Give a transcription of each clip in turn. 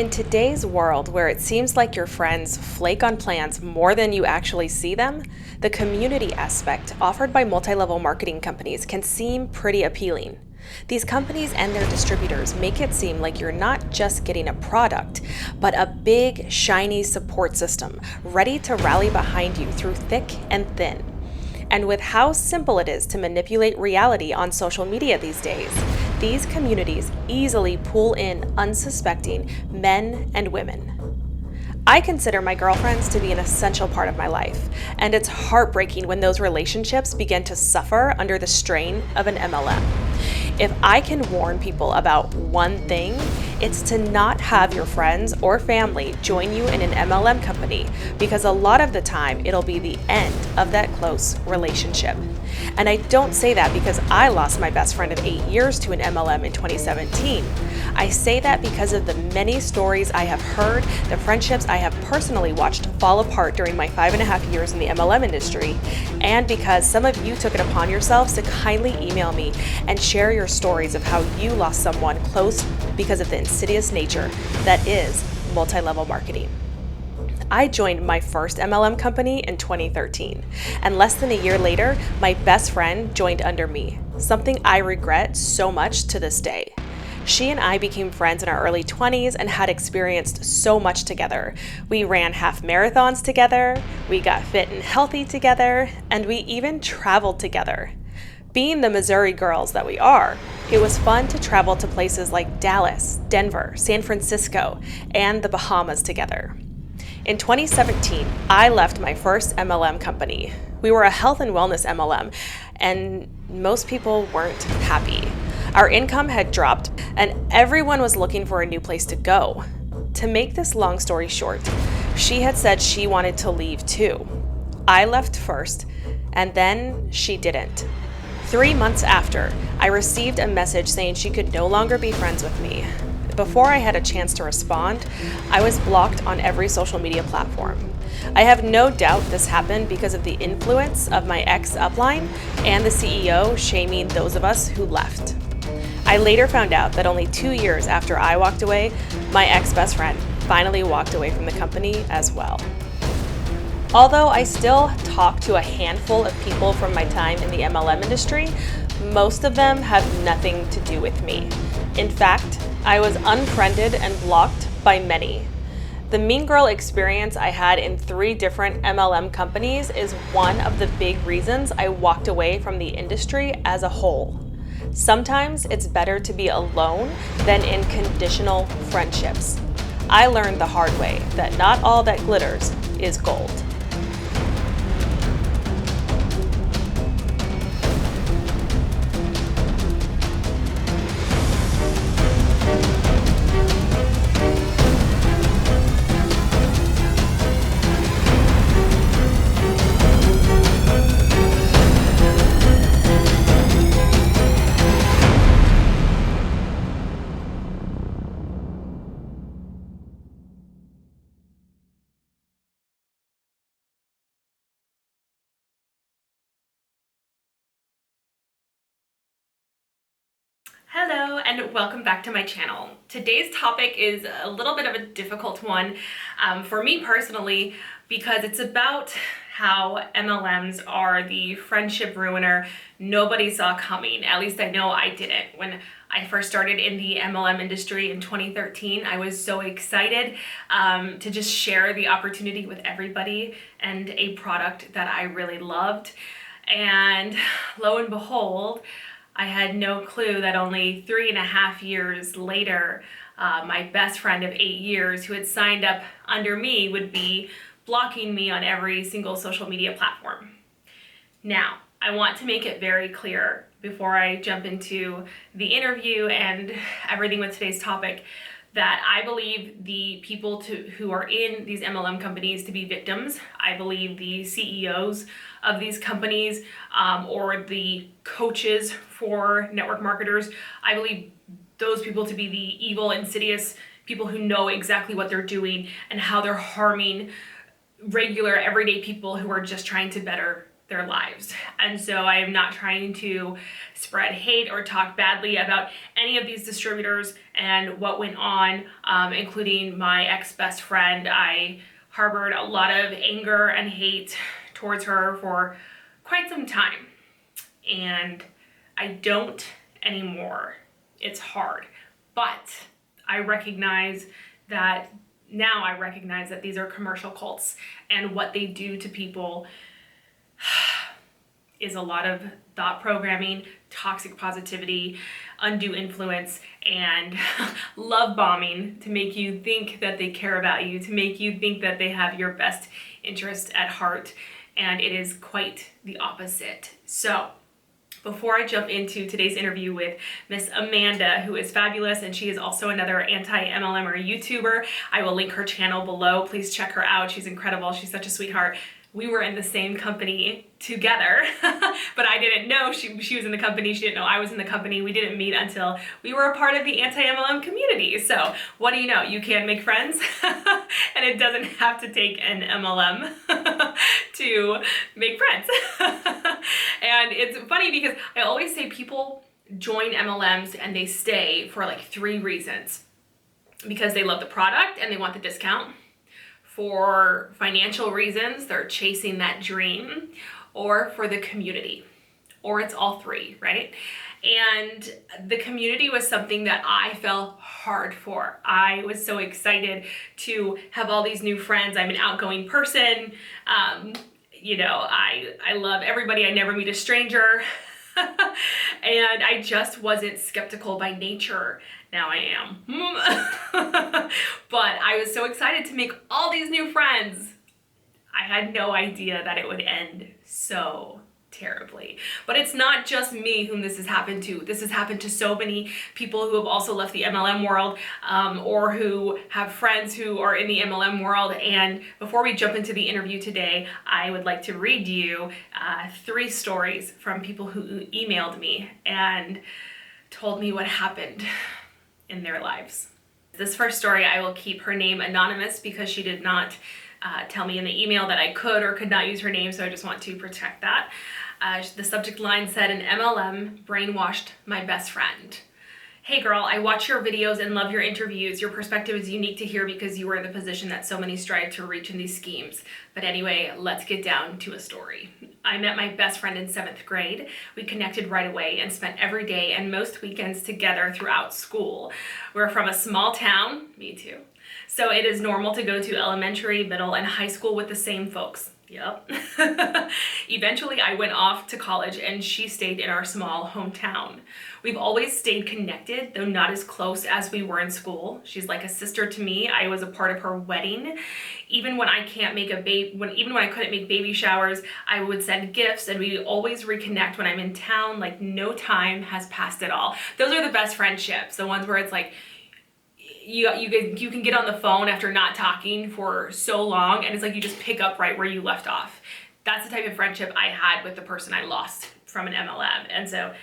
In today's world where it seems like your friends flake on plans more than you actually see them, the community aspect offered by multi-level marketing companies can seem pretty appealing. These companies and their distributors make it seem like you're not just getting a product, but a big, shiny support system ready to rally behind you through thick and thin. And with how simple it is to manipulate reality on social media these days, these communities easily pull in unsuspecting men and women. I consider my girlfriends to be an essential part of my life, and it's heartbreaking when those relationships begin to suffer under the strain of an MLM. If I can warn people about one thing, it's to not have your friends or family join you in an MLM company, because a lot of the time it'll be the end of that close relationship. And I don't say that because I lost my best friend of 8 years to an MLM in 2017. I say that because of the many stories I have heard, the friendships I have personally watched fall apart during my 5.5 years in the MLM industry, and because some of you took it upon yourselves to kindly email me and share your stories of how you lost someone close because of the insidious nature that is multi-level marketing. I joined my first MLM company in 2013, and less than a year later, my best friend joined under me, something I regret so much to this day. She and I became friends in our early 20s and had experienced so much together. We ran half marathons together, we got fit and healthy together, and we even traveled together. Being the Missouri girls that we are, it was fun to travel to places like Dallas, Denver, San Francisco, and the Bahamas together. In 2017, I left my first MLM company. We were a health and wellness MLM, and most people weren't happy. Our income had dropped, and everyone was looking for a new place to go. To make this long story short, she had said she wanted to leave too. I left first, and then she didn't. 3 months after, I received a message saying she could no longer be friends with me. Before I had a chance to respond, I was blocked on every social media platform. I have no doubt this happened because of the influence of my ex upline and the CEO shaming those of us who left. I later found out that only 2 years after I walked away, my ex-best friend finally walked away from the company as well. Although I still talk to a handful of people from my time in the MLM industry, most of them have nothing to do with me. In fact, I was unfriended and blocked by many. The mean girl experience I had in 3 different MLM companies is one of the big reasons I walked away from the industry as a whole. Sometimes it's better to be alone than in conditional friendships. I learned the hard way that not all that glitters is gold. Hello and welcome back to my channel. Today's topic is a little bit of a difficult one for me personally, because it's about how MLMs are the friendship ruiner nobody saw coming. At least I know I didn't. When I first started in the MLM industry in 2013, I was so excited to just share the opportunity with everybody and a product that I really loved. And lo and behold, I had no clue that only 3.5 years later, my best friend of 8 years who had signed up under me would be blocking me on every single social media platform. Now, I want to make it very clear before I jump into the interview and everything with today's topic that I believe the people who are in these MLM companies to be victims. I believe the CEOs of these companies or the coaches for network marketers, I believe those people to be the evil, insidious people who know exactly what they're doing and how they're harming regular, everyday people who are just trying to better their lives. And so I am not trying to spread hate or talk badly about any of these distributors and what went on, including my ex-best friend. I harbored a lot of anger and hate towards her for quite some time, and I don't anymore. It's hard, but I recognize that now I recognize that these are commercial cults, and what they do to people is a lot of thought programming, toxic positivity, undue influence, and love bombing to make you think that they care about you, to make you think that they have your best interest at heart. And it is quite the opposite. So before I jump into today's interview with Miss Amanda, who is fabulous, and she is also another anti-MLM YouTuber, I will link her channel below. Please check her out. She's incredible. She's such a sweetheart. We were in the same company together, but I didn't know she was in the company. She didn't know I was in the company. We didn't meet until we were a part of the anti-MLM community. So what do you know? You can make friends, and it doesn't have to take an MLM to make friends. And it's funny because I always say people join MLMs and they stay for like 3 reasons. Because they love the product and they want the discount. For financial reasons, they're chasing that dream, or for the community, or it's all 3, right? And the community was something that I fell hard for. I was so excited to have all these new friends. I'm an outgoing person. You know, I love everybody. I never meet a stranger. And I just wasn't skeptical by nature. Now I am. But I was so excited to make all these new friends. I had no idea that it would end so terribly. But it's not just me whom this has happened to. This has happened to so many people who have also left the MLM world, or who have friends who are in the MLM world. And before we jump into the interview today, I would like to read you 3 stories from people who emailed me and told me what happened in their lives. This first story, I will keep her name anonymous because she did not tell me in the email that I could or could not use her name, so I just want to protect that. The subject line said, "An MLM brainwashed my best friend. Hey girl, I watch your videos and love your interviews. Your perspective is unique to hear because you are in the position that so many strive to reach in these schemes. But anyway, let's get down to a story. I met my best friend in 7th grade. We connected right away and spent every day and most weekends together throughout school. We're from a small town," me too, "so it is normal to go to elementary, middle, and high school with the same folks." Yep. Eventually, I went off to college and she stayed in our small hometown. We've always stayed connected, though not as close as we were in school. She's like a sister to me. I was a part of her wedding. Even when I couldn't make baby showers, I would send gifts, and we always reconnect when I'm in town, like no time has passed at all. Those are the best friendships, the ones where it's like, you can get on the phone after not talking for so long, and it's like you just pick up right where you left off. That's the type of friendship I had with the person I lost from an MLM. And so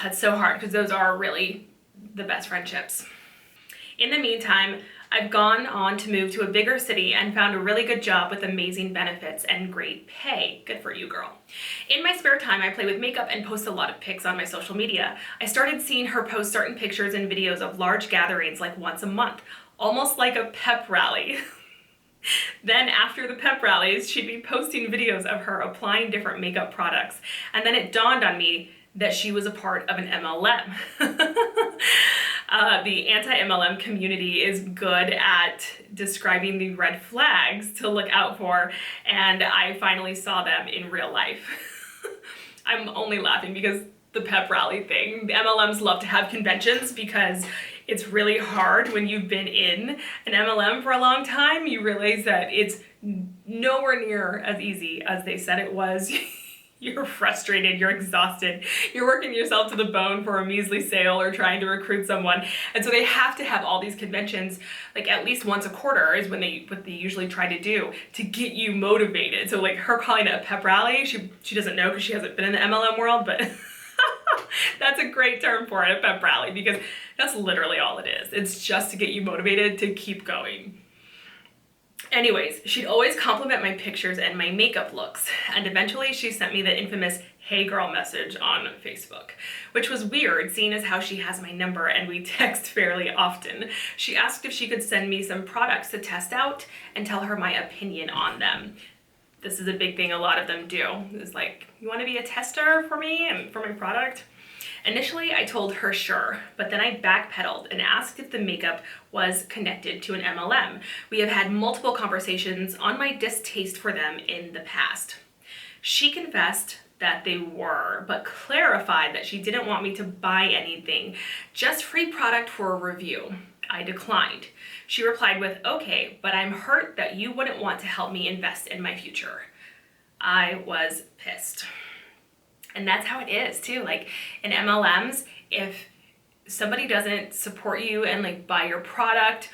it's so hard because those are really the best friendships. In the meantime, I've gone on to move to a bigger city and found a really good job with amazing benefits and great pay. Good for you, girl. In my spare time, I play with makeup and post a lot of pics on my social media. I started seeing her post certain pictures and videos of large gatherings like once a month, almost like a pep rally. Then after the pep rallies, she'd be posting videos of her applying different makeup products. And then it dawned on me that she was a part of an MLM. The anti-MLM community is good at describing the red flags to look out for, and I finally saw them in real life. I'm only laughing because the pep rally thing. The MLMs love to have conventions because it's really hard when you've been in an MLM for a long time. You realize that it's nowhere near as easy as they said it was. You're frustrated, you're exhausted, you're working yourself to the bone for a measly sale or trying to recruit someone. And so they have to have all these conventions, like at least once a quarter is what they usually try to do to get you motivated. So like her calling it a pep rally, she doesn't know because she hasn't been in the MLM world, but that's a great term for it, a pep rally, because that's literally all it is. It's just to get you motivated to keep going. Anyways, she'd always compliment my pictures and my makeup looks, and eventually she sent me the infamous "Hey girl" message on Facebook, which was weird seeing as how she has my number and we text fairly often. She asked if she could send me some products to test out and tell her my opinion on them. This is a big thing a lot of them do. It's like, you want to be a tester for me and for my product? Initially, I told her sure, but then I backpedaled and asked if the makeup was connected to an MLM. We have had multiple conversations on my distaste for them in the past. She confessed that they were, but clarified that she didn't want me to buy anything, just free product for a review. I declined. She replied with, "Okay, but I'm hurt that you wouldn't want to help me invest in my future." I was pissed. And that's how it is too. Like in MLMs, if somebody doesn't support you and like buy your product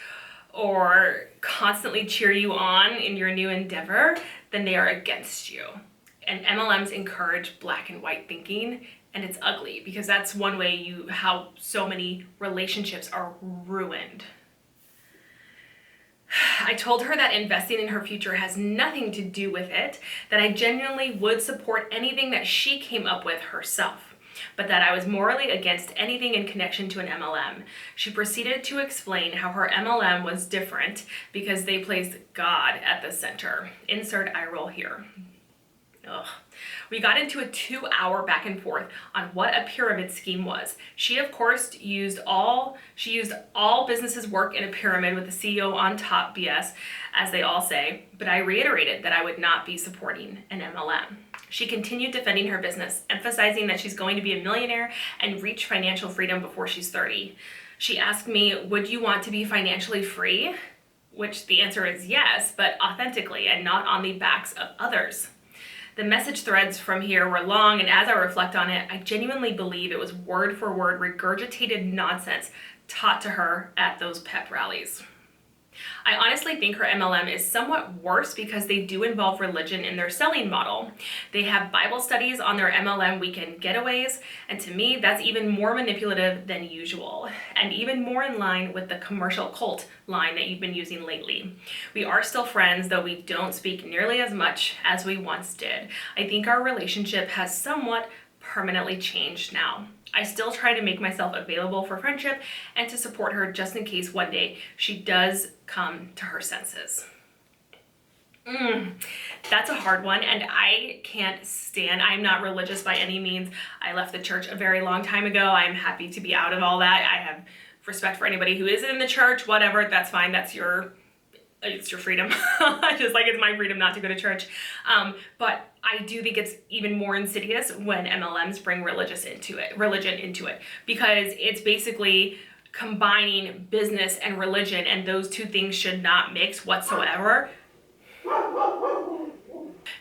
or constantly cheer you on in your new endeavor, then they are against you. And MLMs encourage black and white thinking, and it's ugly because that's one way how so many relationships are ruined. I told her that investing in her future has nothing to do with it, that I genuinely would support anything that she came up with herself, but that I was morally against anything in connection to an MLM. She proceeded to explain how her MLM was different because they placed God at the center. Insert eye roll here. Ugh. We got into a 2-hour back and forth on what a pyramid scheme was. She, of course, used all businesses work in a pyramid with the CEO on top BS, as they all say, but I reiterated that I would not be supporting an MLM. She continued defending her business, emphasizing that she's going to be a millionaire and reach financial freedom before she's 30. She asked me, "Would you want to be financially free?" Which the answer is yes, but authentically and not on the backs of others. The message threads from here were long, and as I reflect on it, I genuinely believe it was word for word regurgitated nonsense taught to her at those pep rallies. I honestly think her MLM is somewhat worse because they do involve religion in their selling model. They have Bible studies on their MLM weekend getaways, and to me, that's even more manipulative than usual, and even more in line with the commercial cult line that you've been using lately. We are still friends, though we don't speak nearly as much as we once did. I think our relationship has somewhat permanently changed now. I still try to make myself available for friendship and to support her just in case one day she does come to her senses. That's a hard one, and I can't stand, I'm not religious by any means. I left the church a very long time ago. I'm happy to be out of all that. I have respect for anybody who isn't in the church, whatever, that's fine, it's your freedom. Just like it's my freedom not to go to church. But I do think it's even more insidious when MLMs bring religion into it, because it's basically combining business and religion, and those two things should not mix whatsoever,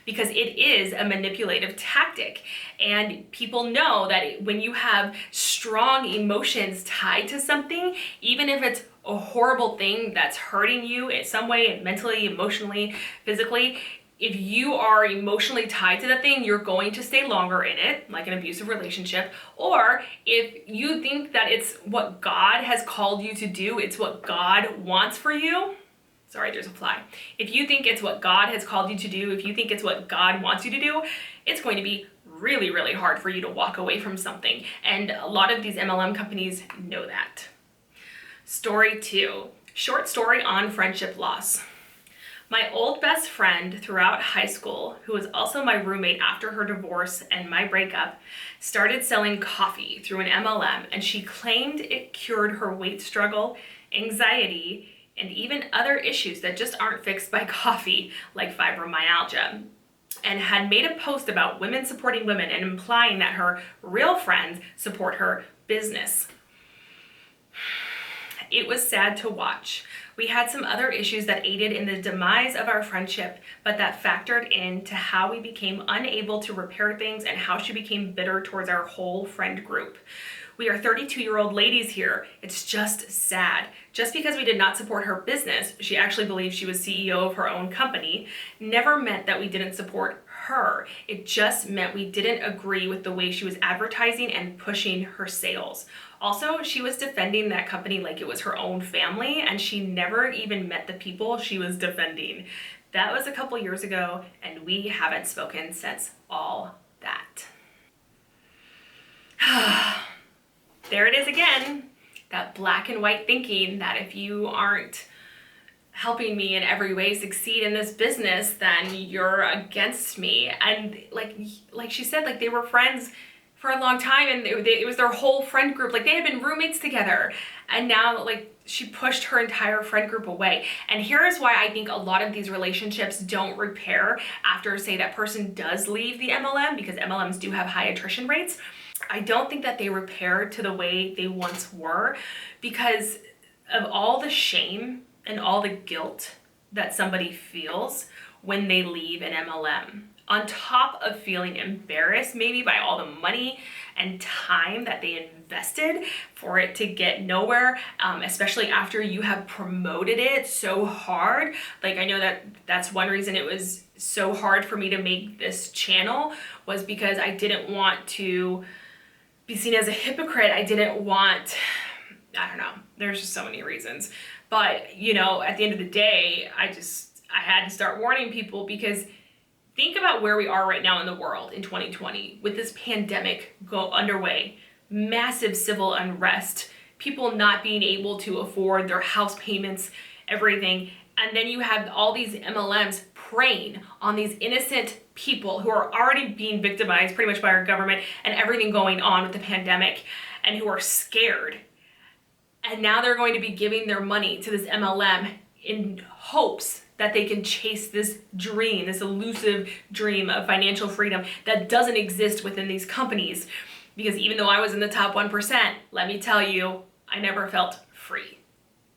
because it is a manipulative tactic. And people know that when you have strong emotions tied to something, even if it's a horrible thing that's hurting you in some way, mentally, emotionally, physically, if you are emotionally tied to that thing, you're going to stay longer in it, like an abusive relationship. Or if you think that it's what God has called you to do, it's what God wants for you. Sorry, there's a fly. If you think it's what God has called you to do, if you think it's what God wants you to do, it's going to be really, really hard for you to walk away from something. And a lot of these MLM companies know that. Story 2, short story on friendship loss. My old best friend throughout high school, who was also my roommate after her divorce and my breakup, started selling coffee through an MLM, and she claimed it cured her weight struggle, anxiety, and even other issues that just aren't fixed by coffee, like fibromyalgia, and had made a post about women supporting women and implying that her real friends support her business. It was sad to watch. We had some other issues that aided in the demise of our friendship, but that factored into how we became unable to repair things and how she became bitter towards our whole friend group. We are 32-year-old ladies here. It's just sad. Just because we did not support her business, she actually believed she was CEO of her own company, never meant that we didn't support her. It just meant we didn't agree with the way she was advertising and pushing her sales. Also, she was defending that company like it was her own family, and she never even met the people she was defending. That was a couple years ago, and we haven't spoken since all that. There it is again, that black and white thinking that if you aren't helping me in every way succeed in this business, then you're against me. And like she said, like they were friends for a long time, and it was their whole friend group. Like they had been roommates together, and now like she pushed her entire friend group away. And here's why I think a lot of these relationships don't repair after, say, that person does leave the MLM, because MLMs do have high attrition rates. I don't think that they repair to the way they once were because of all the shame and all the guilt that somebody feels when they leave an MLM. On top of feeling embarrassed maybe by all the money and time that they invested for it to get nowhere, especially after you have promoted it so hard. Like I know that's one reason it was so hard for me to make this channel, was because I didn't want to be seen as a hypocrite. I didn't want, I don't know, there's just so many reasons. But, you know, at the end of the day, I had to start warning people, because think about where we are right now in the world in 2020 with this pandemic underway, massive civil unrest, people not being able to afford their house payments, everything. And then you have all these MLMs preying on these innocent people who are already being victimized pretty much by our government and everything going on with the pandemic, and who are scared. And now they're going to be giving their money to this MLM in hopes that they can chase this dream, this elusive dream of financial freedom that doesn't exist within these companies. Because even though I was in the top 1%, let me tell you, I never felt free.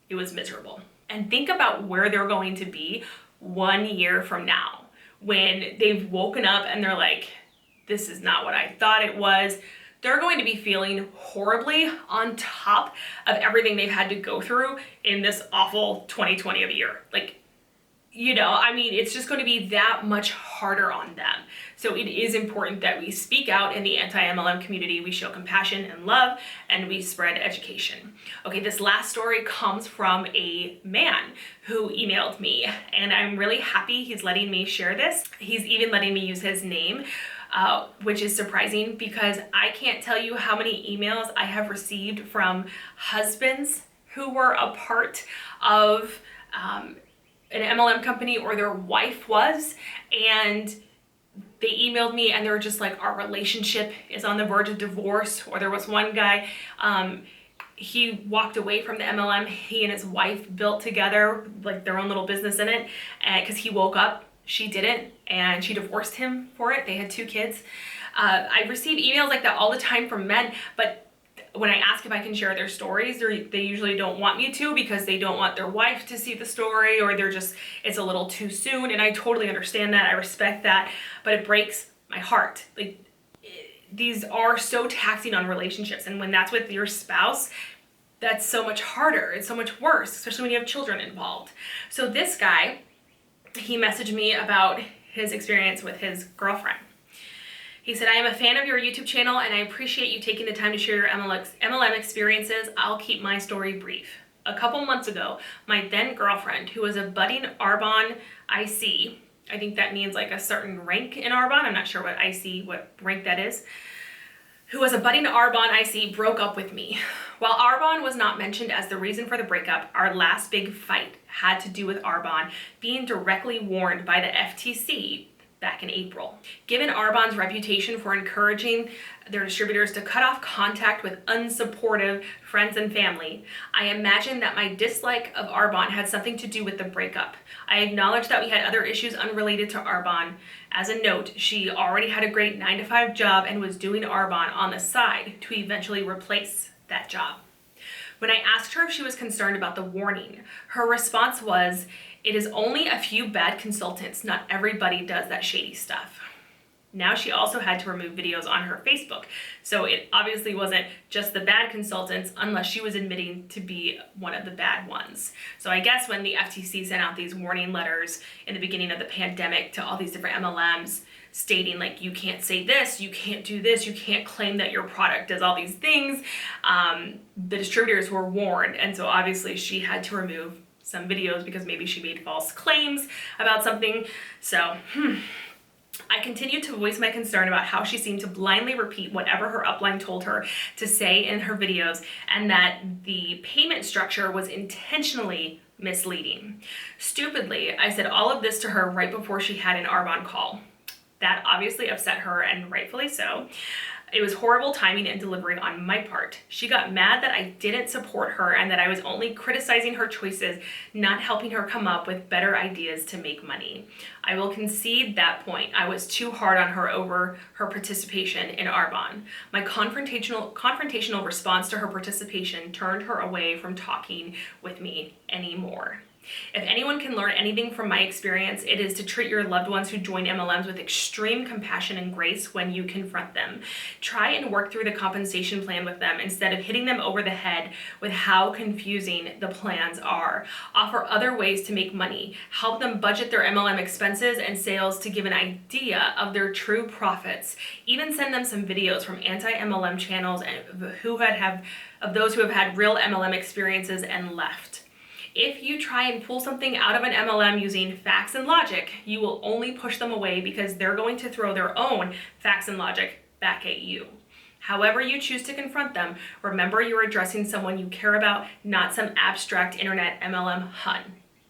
It was miserable. And think about where they're going to be 1 year from now, when they've woken up and they're like, this is not what I thought it was. They're going to be feeling horribly on top of everything they've had to go through in this awful 2020 of a year. Like, you know, I mean, it's just going to be that much harder on them. So it is important that we speak out in the anti-MLM community. We show compassion and love, and we spread education. Okay, this last story comes from a man who emailed me, and I'm really happy he's letting me share this. He's even letting me use his name, which is surprising, because I can't tell you how many emails I have received from husbands who were a part of an MLM company, or their wife was, and they emailed me and they were just like, our relationship is on the verge of divorce. Or there was one guy, he walked away from the MLM. He and his wife built together like their own little business in it, and because he woke up, she didn't, and she divorced him for it. They had 2 kids. I receive emails like that all the time from men, but when I ask if I can share their stories, they usually don't want me to, because they don't want their wife to see the story, or it's a little too soon. And I totally understand that. I respect that, but it breaks my heart. Like, these are so taxing on relationships. And when that's with your spouse, that's so much harder. It's so much worse, especially when you have children involved. So this guy, he messaged me about his experience with his girlfriend. He said, I am a fan of your YouTube channel, and I appreciate you taking the time to share your MLM experiences. I'll keep my story brief. A couple months ago, my then girlfriend, who was a budding Arbonne IC, I think that means like a certain rank in Arbonne, I'm not sure what rank that is, who was a budding Arbonne IC, broke up with me. While Arbonne was not mentioned as the reason for the breakup, our last big fight had to do with Arbonne being directly warned by the FTC back in April. Given Arbonne's reputation for encouraging their distributors to cut off contact with unsupportive friends and family, I imagine that my dislike of Arbonne had something to do with the breakup. I acknowledge that we had other issues unrelated to Arbonne. As a note, she already had a great 9-to-5 job and was doing Arbonne on the side to eventually replace that job. When I asked her if she was concerned about the warning, her response was, it is only a few bad consultants. Not everybody does that shady stuff. Now she also had to remove videos on her Facebook. So it obviously wasn't just the bad consultants, unless she was admitting to be one of the bad ones. So I guess when the FTC sent out these warning letters in the beginning of the pandemic to all these different MLMs, stating like, you can't say this, you can't do this, you can't claim that your product does all these things. The distributors were warned, and so obviously she had to remove some videos because maybe she made false claims about something. So I continued to voice my concern about how she seemed to blindly repeat whatever her upline told her to say in her videos, and that the payment structure was intentionally misleading. Stupidly, I said all of this to her right before she had an Arbonne call. That obviously upset her, and rightfully so. It was horrible timing and delivery on my part. She got mad that I didn't support her and that I was only criticizing her choices, not helping her come up with better ideas to make money. I will concede that point. I was too hard on her over her participation in Arbonne. My confrontational response to her participation turned her away from talking with me anymore. If anyone can learn anything from my experience, it is to treat your loved ones who join MLMs with extreme compassion and grace when you confront them. Try and work through the compensation plan with them instead of hitting them over the head with how confusing the plans are. Offer other ways to make money. Help them budget their MLM expenses and sales to give an idea of their true profits. Even send them some videos from anti-MLM channels and of those who have had real MLM experiences and left. If you try and pull something out of an MLM using facts and logic, you will only push them away because they're going to throw their own facts and logic back at you. However you choose to confront them, remember you're addressing someone you care about, not some abstract internet MLM hun.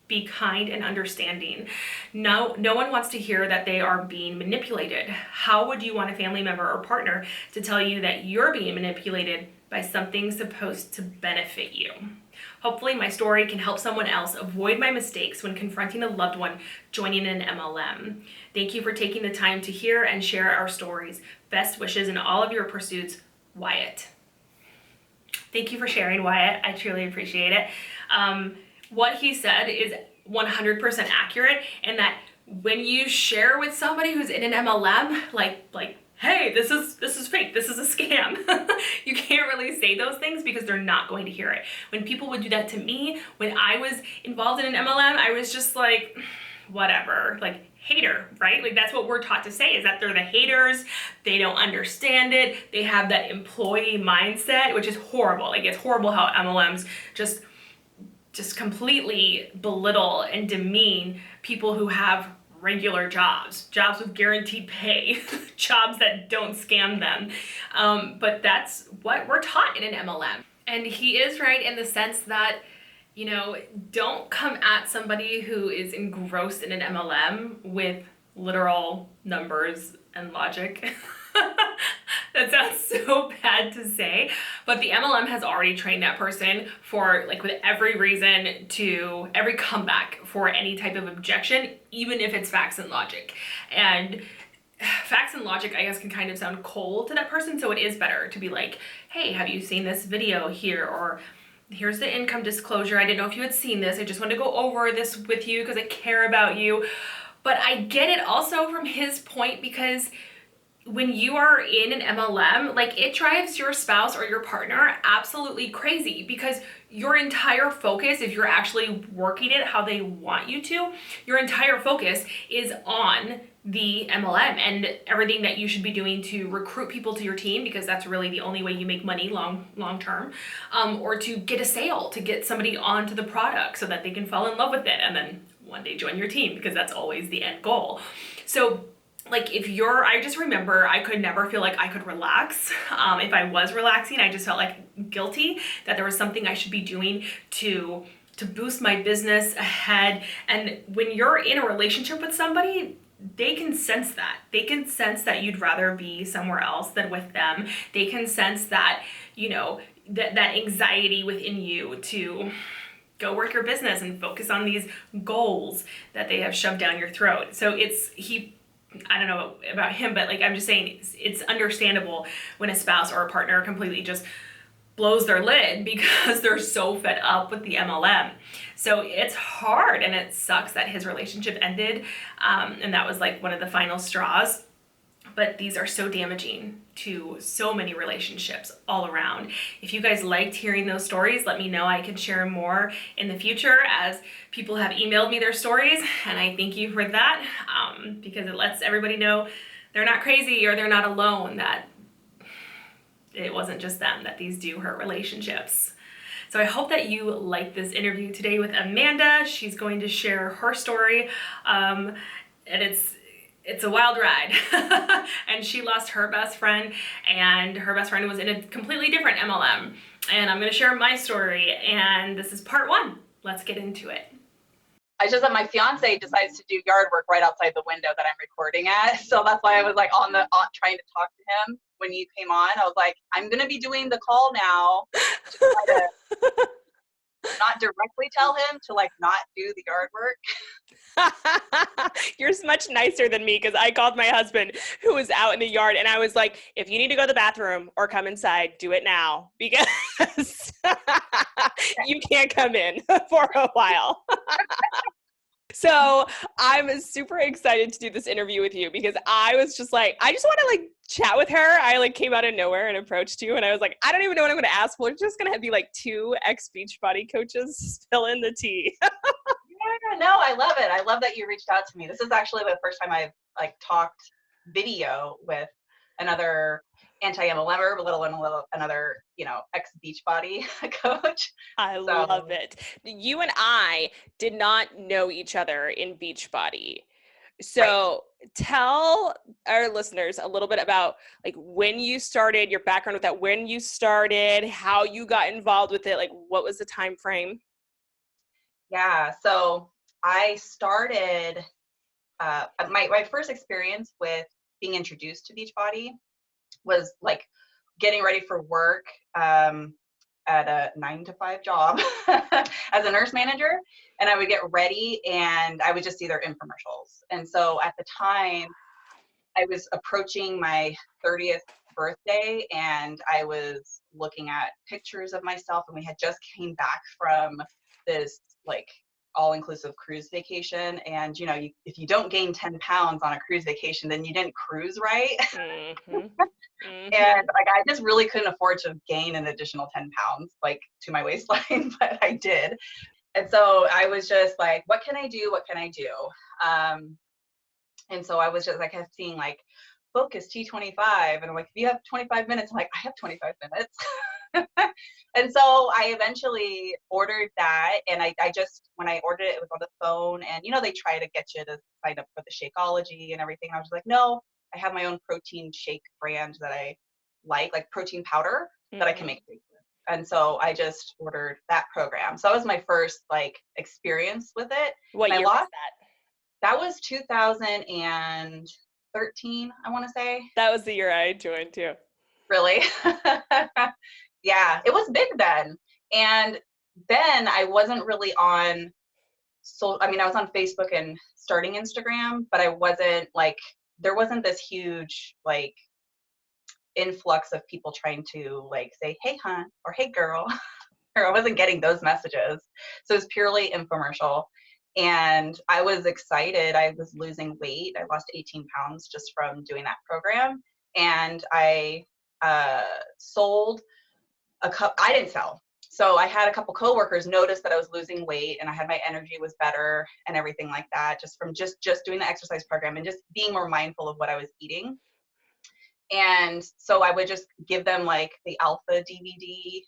Be kind and understanding. No one wants to hear that they are being manipulated. How would you want a family member or partner to tell you that you're being manipulated by something supposed to benefit you? Hopefully my story can help someone else avoid my mistakes when confronting a loved one joining an MLM. Thank you for taking the time to hear and share our stories. Best wishes in all of your pursuits, Wyatt. Thank you for sharing, Wyatt. I truly appreciate it. What he said is 100% accurate, and that when you share with somebody who's in an MLM, like, hey, this is fake, this is a scam. You can't really say those things because they're not going to hear it. When people would do that to me, when I was involved in an MLM, I was just like, whatever, like, hater, right? Like, that's what we're taught to say, is that they're the haters, they don't understand it, they have that employee mindset, which is horrible. Like, it's horrible how MLMs just completely belittle and demean people who have regular jobs with guaranteed pay, jobs that don't scam them. But that's what we're taught in an MLM. And he is right in the sense that, you know, don't come at somebody who is engrossed in an MLM with literal numbers and logic. That sounds so bad to say, but the MLM has already trained that person for, like, with every reason to, every comeback for any type of objection, even if it's facts and logic. And facts and logic, I guess, can kind of sound cold to that person, so it is better to be like, hey, have you seen this video here? Or here's the income disclosure. I didn't know if you had seen this. I just wanted to go over this with you because I care about you. But I get it also from his point, because when you are in an MLM, like, it drives your spouse or your partner absolutely crazy, because your entire focus, if you're actually working it how they want you to, your entire focus is on the MLM and everything that you should be doing to recruit people to your team, because that's really the only way you make money long term, or to get a sale, to get somebody onto the product so that they can fall in love with it and then one day join your team, because that's always the end goal. So, like, I just remember I could never feel like I could relax. If I was relaxing, I just felt like guilty that there was something I should be doing to boost my business ahead. And when you're in a relationship with somebody, they can sense that. They can sense that you'd rather be somewhere else than with them. They can sense that, you know, that anxiety within you to go work your business and focus on these goals that they have shoved down your throat. So I don't know about him, but, like, I'm just saying it's understandable when a spouse or a partner completely just blows their lid because they're so fed up with the MLM. So it's hard, and it sucks that his relationship ended, and that was like one of the final straws. But these are so damaging to so many relationships all around. If you guys liked hearing those stories, let me know. I can share more in the future, as people have emailed me their stories, and I thank you for that, because it lets everybody know they're not crazy or they're not alone, that it wasn't just them, that these do hurt relationships. So I hope that you like this interview today with Amanda. She's going to share her story, and it's a wild ride. And she lost her best friend, and her best friend was in a completely different MLM. And I'm going to share my story, and this is part one. Let's get into it. I just that my fiance decides to do yard work right outside the window that I'm recording at. So that's why I was like on trying to talk to him when you came on. I was like, I'm going to be doing the call now to try to not directly tell him to like not do the yard work. You're much nicer than me, because I called my husband who was out in the yard and I was like, if you need to go to the bathroom or come inside, do it now, because you can't come in for a while. So I'm super excited to do this interview with you, because I was just like, I just want to like chat with her. I like came out of nowhere and approached you, and I was like, I don't even know what I'm going to ask. We're just going to be like two ex-Beachbody coaches spilling the tea. Yeah, no, I love it. I love that you reached out to me. This is actually the first time I've like talked video with another anti-MLMer, another, ex-Beachbody coach. I love it. You and I did not know each other in Beachbody. So tell our listeners a little bit about like when you started, your background with that, when you started, how you got involved with it, like what was the time frame? Yeah, so I started my first experience with being introduced to Beachbody was like getting ready for work at a 9 to 5 job as a nurse manager, and I would get ready and I would just see their infomercials. And so at the time, I was approaching my 30th birthday, and I was looking at pictures of myself, and we had just came back from this like all-inclusive cruise vacation. And if you don't gain 10 pounds on a cruise vacation, then you didn't cruise right. Mm-hmm. Mm-hmm. And like I just really couldn't afford to gain an additional 10 pounds like to my waistline, but I did. And so I was just like, what can I do? What can I do? And so I was just, I kept seeing like focus T25. And I'm like, if you have 25 minutes, I'm like, I have 25 minutes. And so I eventually ordered that. And I just, when I ordered it, it was on the phone. And, they try to get you to sign up for the Shakeology and everything. I was like, no, I have my own protein shake brand that I like protein powder that I can make with. And so I just ordered that program. So that was my first like experience with it. What And year was that? That was 2013, I want to say. That was the year I joined too. Really? Yeah, it was big then. And then I wasn't really on, I was on Facebook and starting Instagram, but I wasn't like, there wasn't this huge like influx of people trying to like say, hey, hon, or hey, girl. Or I wasn't getting those messages. So it was purely infomercial. And I was excited. I was losing weight. I lost 18 pounds just from doing that program. And I sold a cup. I didn't sell. So I had a couple coworkers notice that I was losing weight, and I had my energy was better and everything like that, just from just doing the exercise program and just being more mindful of what I was eating. And so I would just give them like the alpha DVD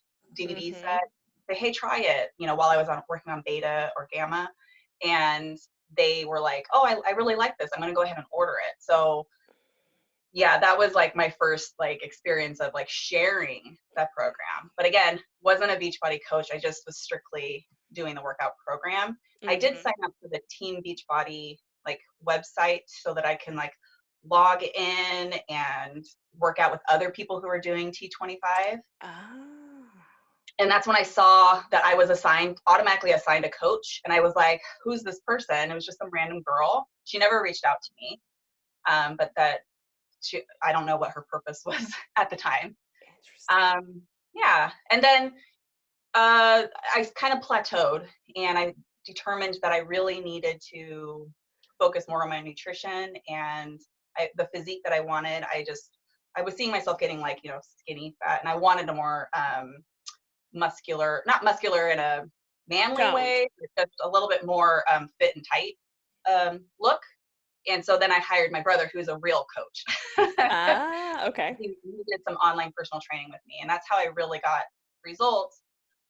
set, say, hey, try it, while I was working on beta or gamma. And they were like, oh, I really like this. I'm going to go ahead and order it. So yeah, that was like my first like experience of like sharing that program. But again, wasn't a Beachbody coach. I just was strictly doing the workout program. I did sign up for the Team Beachbody like website so that I can like log in and work out with other people who are doing T25. And that's when I saw that I was automatically assigned a coach. And I was like, who's this person? It was just some random girl. She never reached out to me. But I don't know what her purpose was at the time. Yeah. And then I kind of plateaued, and I determined that I really needed to focus more on my nutrition and the physique that I wanted. I was seeing myself getting like, skinny fat, and I wanted a more muscular, not muscular in a manly way, but just a little bit more fit and tight look. And so then I hired my brother, who's a real coach. Ah, okay. He did some online personal training with me, and that's how I really got results.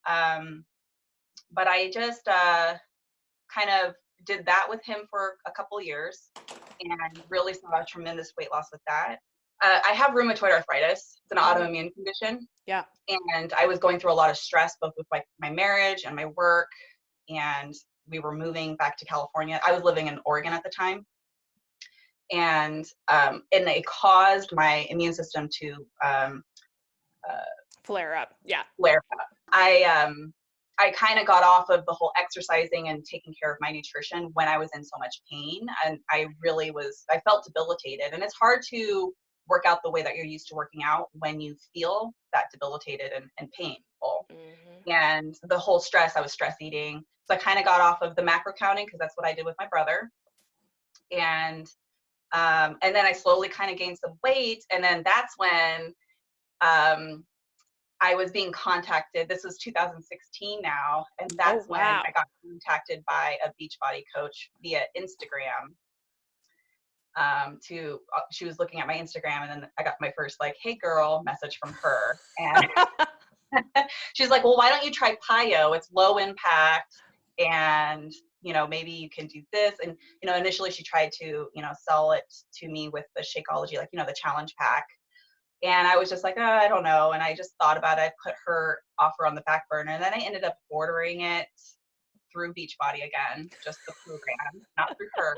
But I just kind of did that with him for a couple years and really saw a tremendous weight loss with that. I have rheumatoid arthritis. It's an autoimmune condition. Yeah. And I was going through a lot of stress, both with my marriage and my work. And we were moving back to California. I was living in Oregon at the time. And it caused my immune system to Flare up. Yeah. flare up. I kind of got off of the whole exercising and taking care of my nutrition when I was in so much pain. And I felt debilitated. And it's hard to work out the way that you're used to working out when you feel that debilitated and painful. Mm-hmm. And the whole stress, I was stress eating. So I kind of got off of the macro counting because that's what I did with my brother. And then I slowly kind of gained some weight. And then that's when I was being contacted. This was 2016 now. And that's when I got contacted by a Beachbody coach via Instagram. She was looking at my Instagram, and then I got my first like, "Hey girl" message from her. And she's like, "Well, why don't you try PiYo? It's low impact, and maybe you can do this." And initially she tried to sell it to me with the Shakeology, like the challenge pack. And I was just like, oh, I don't know. And I just thought about it. I put her offer on the back burner. And then I ended up ordering it through Beachbody again, just the program, not through her.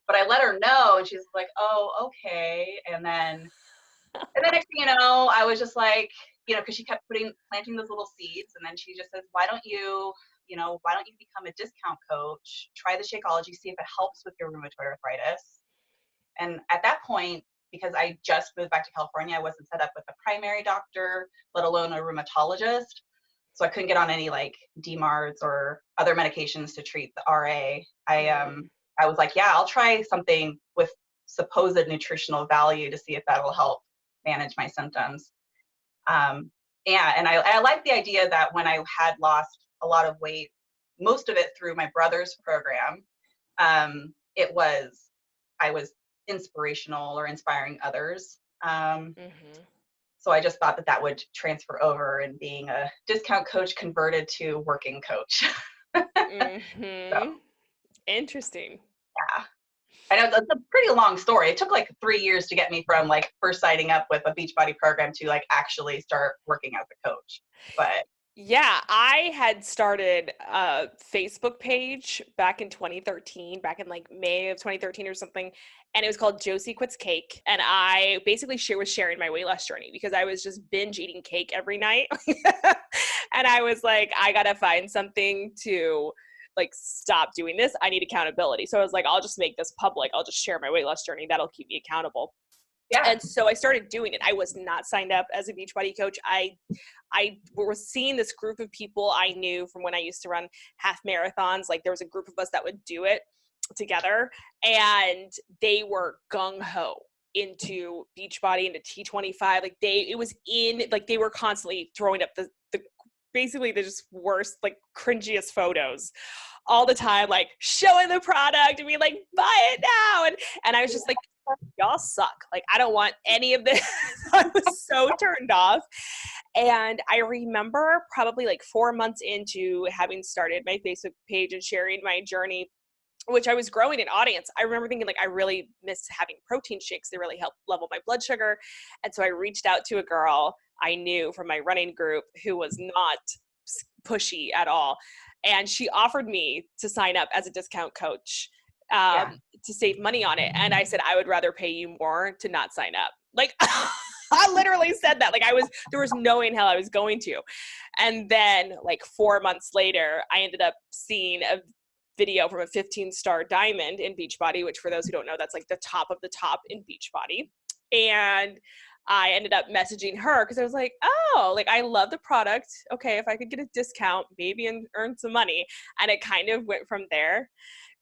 But I let her know, and she's like, oh, okay. And then next thing you know, I was just like, because she kept planting those little seeds. And then she just says, why don't you become a discount coach? Try the Shakeology, see if it helps with your rheumatoid arthritis. And at that point, because I just moved back to California, I wasn't set up with a primary doctor, let alone a rheumatologist. So I couldn't get on any like DMARDs or other medications to treat the RA. I was like, yeah, I'll try something with supposed nutritional value to see if that'll help manage my symptoms. And I like the idea that when I had lost a lot of weight, most of it through my brother's program, I was inspirational or inspiring others. So I just thought that would transfer over, and being a discount coach converted to working coach. So, Interesting. yeah. I know it's a pretty long story. It took like 3 years to get me from like first signing up with a Beachbody program to like actually start working as a coach. But yeah, I had started a Facebook page back in 2013, back in like May of 2013 or something. And it was called Josie Quits Cake. And I basically was sharing my weight loss journey because I was just binge eating cake every night. And I was like, I got to find something to like stop doing this. I need accountability. So I was like, I'll just make this public. I'll just share my weight loss journey. That'll keep me accountable. Yeah. And so I started doing it. I was not signed up as a Beachbody coach. I was seeing this group of people I knew from when I used to run half marathons. Like there was a group of us that would do it together, and they were gung-ho into Beachbody, into T25. Like they were constantly throwing up the basically the just worst, like cringiest photos all the time, like showing the product and being like, buy it now. And I was just like, y'all suck. Like, I don't want any of this. I was so turned off. And I remember probably like 4 months into having started my Facebook page and sharing my journey, which I was growing an audience. I remember thinking like, I really miss having protein shakes. They really help level my blood sugar. And so I reached out to a girl I knew from my running group who was not pushy at all. And she offered me to sign up as a discount coach to save money on it. And I said, I would rather pay you more to not sign up. Like, I literally said that. Like there was no way in hell I was going to. And then like 4 months later, I ended up seeing a video from a 15-star diamond in Beachbody, which for those who don't know, that's like the top of the top in Beachbody. And I ended up messaging her because I was like, oh, like I love the product. Okay, if I could get a discount, maybe, and earn some money. And it kind of went from there.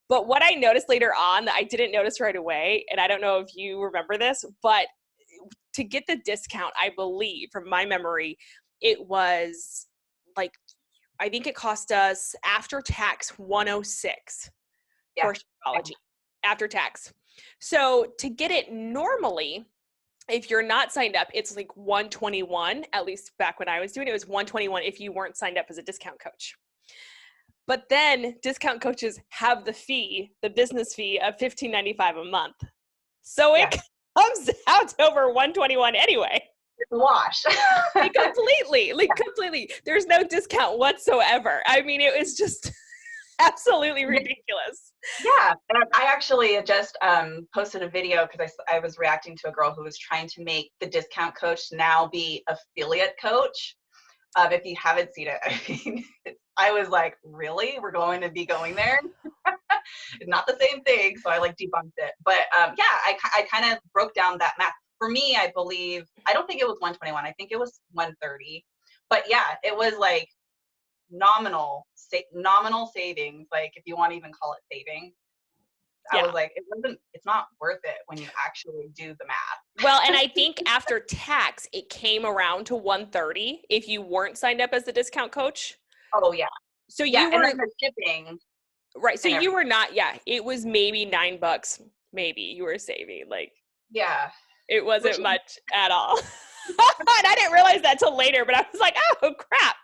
But what I noticed later on that I didn't notice right away, and I don't know if you remember this, but to get the discount, I believe from my memory, it was like, I think it cost us after tax $106 for Shakeology after tax. So to get it normally, if you're not signed up, it's like 121, at least back when I was doing it, it was 121 if you weren't signed up as a discount coach. But then discount coaches have the fee, the business fee of $15.95 a month. So it Yeah, comes out over 121 anyway. it's a wash. Completely. There's no discount whatsoever. I mean, it was just absolutely ridiculous. Yeah, and I actually just posted a video because I was reacting to a girl who was trying to make the discount coach now be affiliate coach. If you haven't seen it, I mean, I was like, really? We're going to be going there? It's not the same thing, so I like debunked it. But yeah, I kind of broke down that math. For me, I believe, I don't think it was 121. I think it was 130. But yeah, it was like nominal savings, like if you want to even call it savings. I Yeah. was like, it's not worth it when you actually do the math. Well, and I think after tax, it came around to 130 if you weren't signed up as the discount coach. Oh yeah. So Yeah, you and were then the shipping right. So and you everything. were not, yeah, it was maybe $9, maybe you were saving. Like Yeah. it Which wasn't much at all. And I didn't realize that till later, but I was like, oh crap,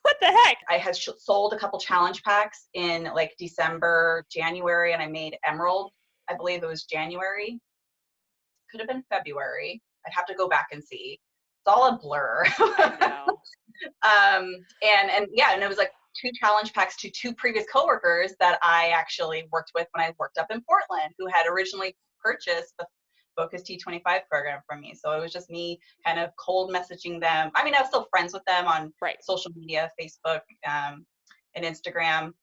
what the heck? I had sold a couple challenge packs in like December, January, and I made Emerald. I believe it was January. Could have been February. I'd have to go back and see. It's all a blur. I know. And yeah, and it was like 2 challenge packs to 2 previous coworkers that I actually worked with when I worked up in Portland, who had originally purchased the Focus T25 program from me. So it was just me kind of cold messaging them. I mean, I was still friends with them on Right. social media, Facebook, and Instagram,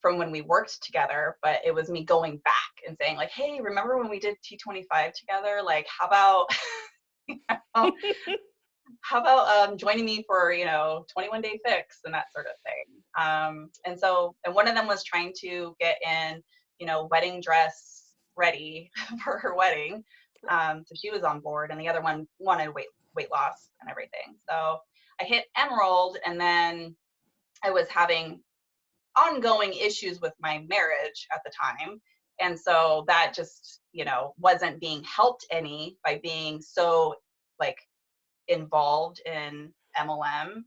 from when we worked together, but it was me going back and saying like, hey, remember when we did T25 together? Like, how about you know, how about joining me for 21-day fix and that sort of thing. And one of them was trying to get in wedding dress ready for her wedding, so she was on board, and the other one wanted weight loss and everything. So I hit Emerald, and then I was having ongoing issues with my marriage at the time, and so that just wasn't being helped any by being so like involved in MLM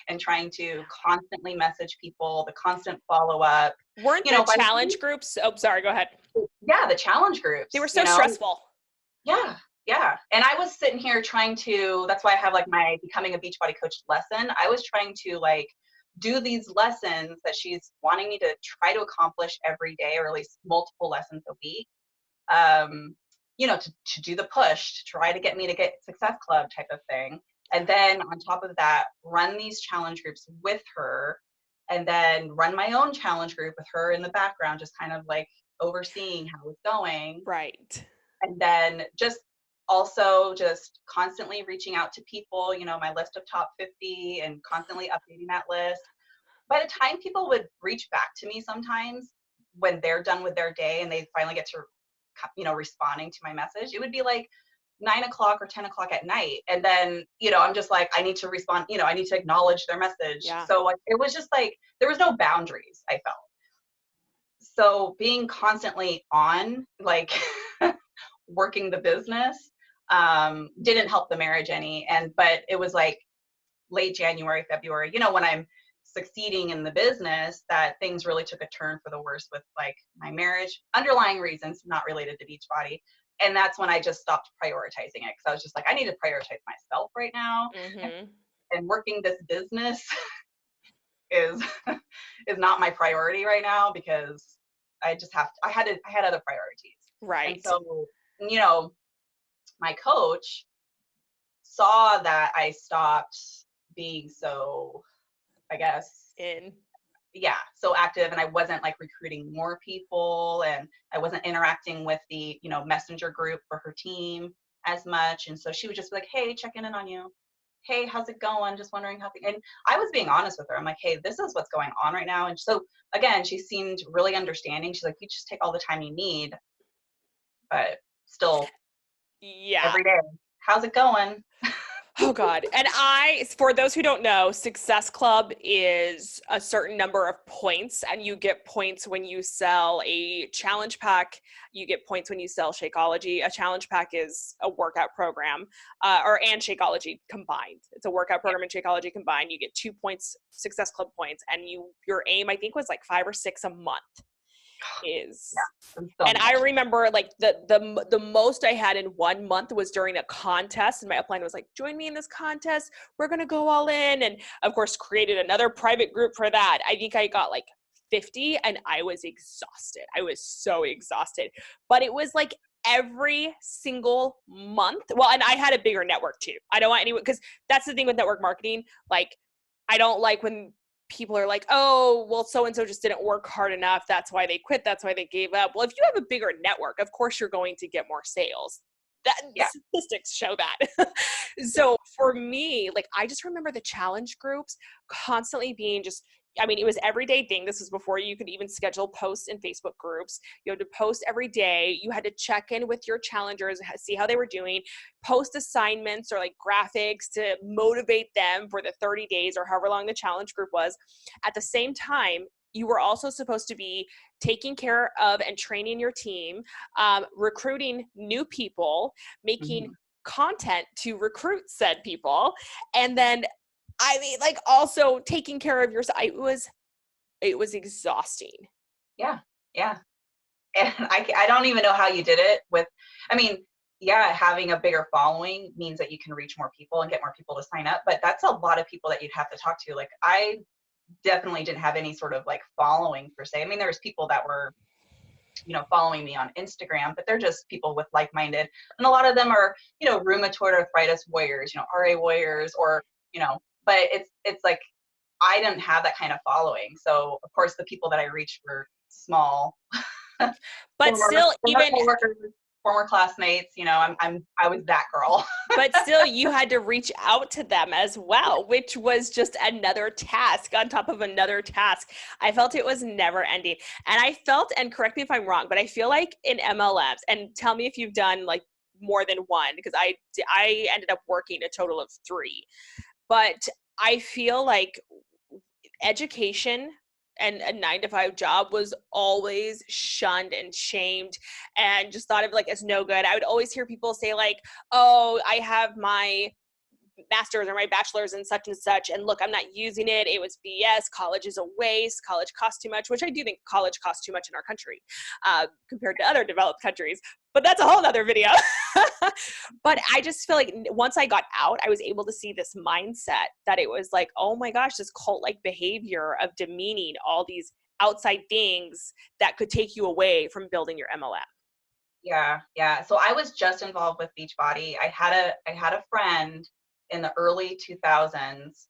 and trying to constantly message people, the constant follow up. Weren't the challenge groups? Oh, sorry, go ahead. Yeah, the challenge groups. They were so stressful. Yeah, yeah. And I was sitting here trying to, that's why I have like my becoming a Beachbody coach lesson. I was trying to like do these lessons that she's wanting me to try to accomplish every day, or at least multiple lessons a week. To do the push, to try to get me to get Success Club type of thing. And then on top of that, run these challenge groups with her, and then run my own challenge group with her in the background, just kind of like overseeing how it's going. Right. And then just also just constantly reaching out to people, my list of top 50, and constantly updating that list. By the time people would reach back to me sometimes when they're done with their day and they finally get to responding to my message, it would be like 9 o'clock or 10 o'clock at night. And then, I'm just like, I need to respond, I need to acknowledge their message. Yeah. So like, it was just like, there was no boundaries, I felt. So being constantly on, like working the business, didn't help the marriage any. But it was like late January, February, when I'm succeeding in the business, that things really took a turn for the worse with like my marriage, underlying reasons not related to Beachbody. And that's when I just stopped prioritizing it, because I was just like, I need to prioritize myself right now. Mm-hmm. And working this business is is not my priority right now, because I had other priorities. Right. And so, my coach saw that I stopped being so, I guess, so active, and I wasn't like recruiting more people, and I wasn't interacting with the messenger group for her team as much. And so she would just be like, hey, checking in on you, hey, how's it going, just wondering how and I was being honest with her. I'm like, hey, this is what's going on right now. And so again, she seemed really understanding. She's like, you just take all the time you need, but still Yeah. every day, how's it going? Oh God. And for those who don't know, Success Club is a certain number of points, and you get points when you sell a challenge pack. You get points when you sell Shakeology. A challenge pack is a workout program, and Shakeology combined. It's a workout program and Shakeology combined. You get 2 points, Success Club points, and your aim, I think, was like 5 or 6 a month is. Yeah, so And I much. remember like the most I had in 1 month was during a contest, and my upline was like, join me in this contest, we're gonna go all in, and of course created another private group for that. I think I got like 50, and I was exhausted. I was so exhausted, but it was like every single month. Well, and I had a bigger network too. I don't want anyone, because that's the thing with network marketing. Like, I don't like when people are like, oh, well, so and so just didn't work hard enough. That's why they quit. That's why they gave up. Well, if you have a bigger network, of course you're going to get more sales. That Yeah. statistics show that. So for me, like, I just remember the challenge groups constantly being just, I mean, it was everyday thing. This was before you could even schedule posts in Facebook groups. You had to post every day. You had to check in with your challengers, see how they were doing, post assignments or like graphics to motivate them for the 30 days or however long the challenge group was. At the same time, you were also supposed to be taking care of and training your team, recruiting new people, making Mhm. content to recruit said people, and then, I mean, like, also taking care of yourself. It was exhausting. Yeah. Yeah. And I don't even know how you did it with, I mean, yeah, having a bigger following means that you can reach more people and get more people to sign up, but that's a lot of people that you'd have to talk to. Like, I definitely didn't have any sort of like following per se. I mean, there was people that were, following me on Instagram, but they're just people with like-minded. And a lot of them are, rheumatoid arthritis warriors, RA warriors, or, but it's like, I didn't have that kind of following. So of course the people that I reached were small. But former still, former even coworkers, former classmates. I was that girl. but still, you had to reach out to them as well, which was just another task on top of another task. I felt it was never ending. And I felt, and correct me if I'm wrong, but I feel like in MLMs, and tell me if you've done like more than one, because I ended up working a total of 3. But I feel like education and a 9 to 5 job was always shunned and shamed and just thought of like as no good. I would always hear people say like, oh, I have my master's or my bachelor's in such and such, and look, I'm not using it. It was BS. College is a waste. College costs too much, which I do think college costs too much in our country compared to other developed countries, but that's a whole other video. But I just feel like once I got out, I was able to see this mindset that it was like, oh my gosh, this cult-like behavior of demeaning all these outside things that could take you away from building your MLM. Yeah, yeah. So I was just involved with Beachbody. I had a friend in the early 2000s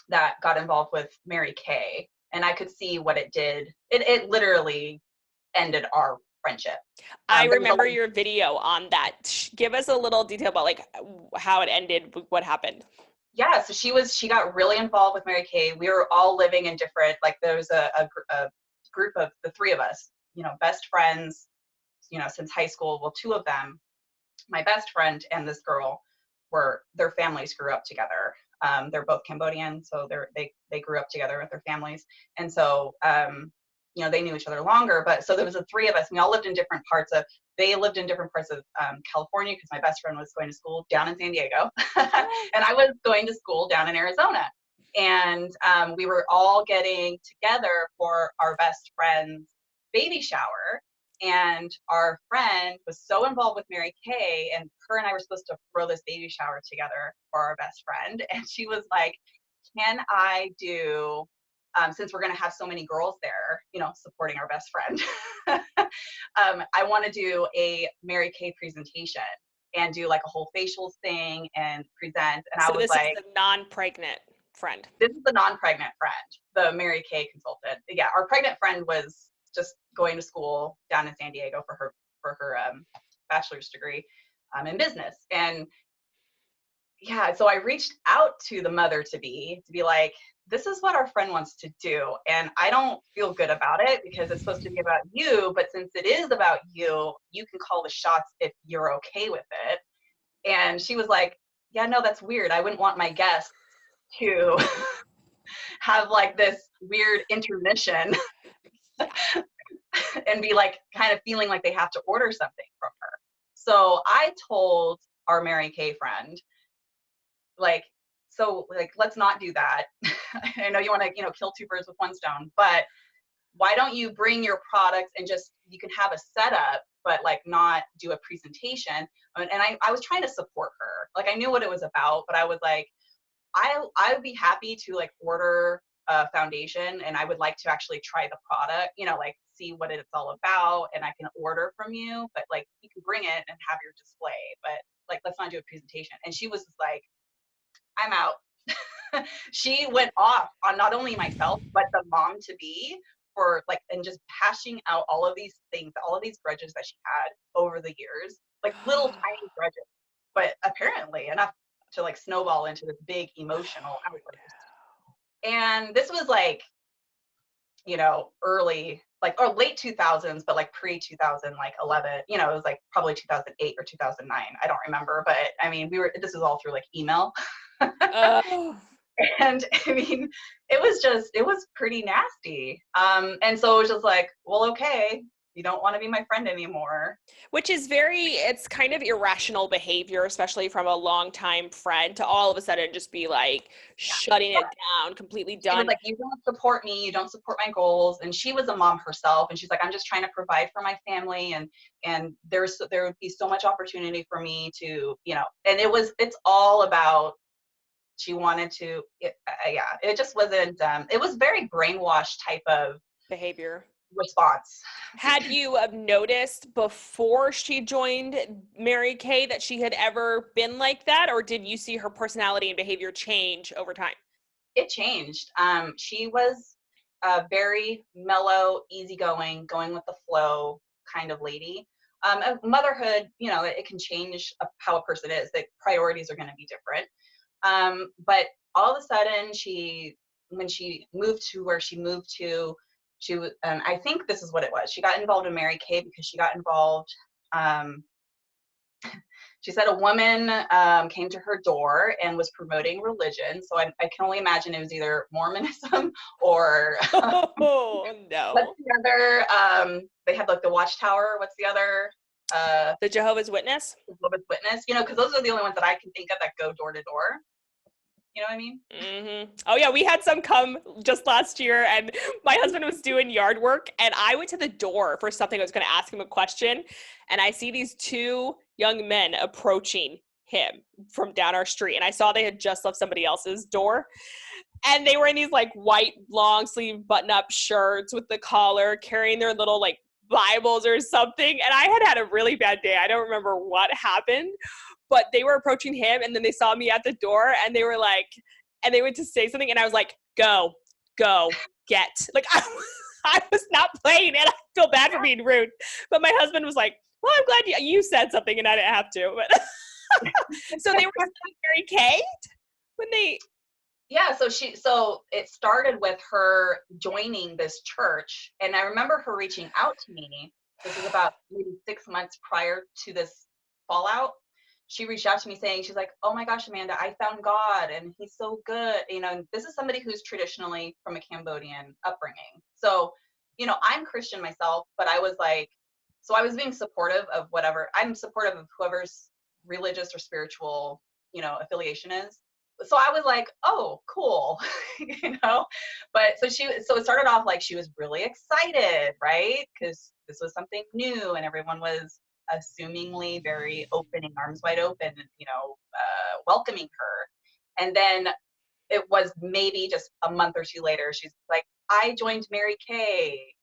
that got involved with Mary Kay, and I could see what it did. It literally ended our friendship. I There was a remember your video on that. Give us a little detail about like how it ended, what happened. Yeah, so she got really involved with Mary Kay. We were all living in different, like, there was a group of the 3 of us, best friends, since high school. Well, 2 of them, my best friend and this girl, their families grew up together. They're both Cambodian, so they grew up together with their families, and so they knew each other longer. But so there was the 3 of us. We all lived in different parts of. They lived in different parts of California, because my best friend was going to school down in San Diego, and I was going to school down in Arizona. And we were all getting together for our best friend's baby shower. And our friend was so involved with Mary Kay, and her and I were supposed to throw this baby shower together for our best friend. And she was like, can I do, since we're going to have so many girls there, supporting our best friend, I want to do a Mary Kay presentation and do like a whole facials thing and present. And I So was this is like, the non-pregnant friend. this is the non-pregnant friend, the Mary Kay consultant. Yeah, our pregnant friend was just going to school down in San Diego for her bachelor's degree in business. And yeah, so I reached out to the mother to be like, this is what our friend wants to do, and I don't feel good about it because it's supposed to be about you, but since it is about you, you can call the shots if you're okay with it. And she was like, yeah, no, that's weird. I wouldn't want my guests to have like this weird intermission Yeah. and be like kind of feeling like they have to order something from her. So I told our Mary Kay friend, like, so like, let's not do that. I know you want to, kill two birds with one stone, but why don't you bring your products and just, you can have a setup, but like not do a presentation. And I was trying to support her. Like I knew what it was about, but I was like, I would be happy to like order a foundation, and I would like to actually try the product, like see what it's all about, and I can order from you, but like you can bring it and have your display, but like let's not do a presentation. And she was just like, I'm out. She went off on not only myself but the mom to be, for like, and just hashing out all of these things, all of these grudges that she had over the years, like little tiny grudges, but apparently enough to like snowball into this big emotional outburst. And this was like, early, like, or late 2000s, but like pre 2000, like 11, it was like probably 2008 or 2009. I don't remember, but I mean, this was all through like email. Oh. And I mean, it was pretty nasty. And so it was just like, well, okay, you don't want to be my friend anymore. Which is it's kind of irrational behavior, especially from a longtime friend, to all of a sudden just be like shutting it down, completely She was done. like, you don't support me, you don't support my goals. And she was a mom herself, and she's like, I'm just trying to provide for my family, and there would be so much opportunity for me to, and it's all about, she wanted to, yeah, it just wasn't, it was very brainwashed type of Behavior. response. Had you noticed before she joined Mary Kay that she had ever been like that, or did you see her personality and behavior change over time? It changed. She was a very mellow, easygoing, going with the flow kind of lady. Motherhood, it can change how a person is. The priorities are going to be different. But all of a sudden, when she moved to where she moved to, she was, I think this is what it was. She got involved in Mary Kay because she got involved. Um, she said a woman came to her door and was promoting religion. So I can only imagine it was either Mormonism or Oh what's no. the other? They have like the Watchtower. What's the other? The Jehovah's Witness? Jehovah's Witness. Because those are the only ones that I can think of that go door to door. You know what I mean? Mm-hmm. Oh yeah, we had some come just last year, and my husband was doing yard work, and I went to the door for something. I was going to ask him a question, and I see these two young men approaching him from down our street, and I saw they had just left somebody else's door, and they were in these like white long sleeve button up shirts with the collar, carrying their little like Bibles or something, and I had a really bad day. I don't remember what happened, but they were approaching him, and then they saw me at the door, and they were like, and they went to say something, and I was like, go, get. Like, I was not playing, and I feel bad for being rude. But my husband was like, well, I'm glad you said something, and I didn't have to. But so they were still Mary Kay when they. Yeah, so it started with her joining this church, and I remember her reaching out to me. This was about maybe 6 months prior to this fallout. She reached out to me saying, she's like, oh my gosh, Amanda, I found God and he's so good. This is somebody who's traditionally from a Cambodian upbringing. So, I'm Christian myself, but I was like, so I was being supportive of whatever, I'm supportive of whoever's religious or spiritual, affiliation is. So I was like, oh, cool, but so it started off like she was really excited, right? Because this was something new and everyone was assumingly very opening, arms wide open, welcoming her. And then it was maybe just a month or two later, she's like, I joined Mary Kay.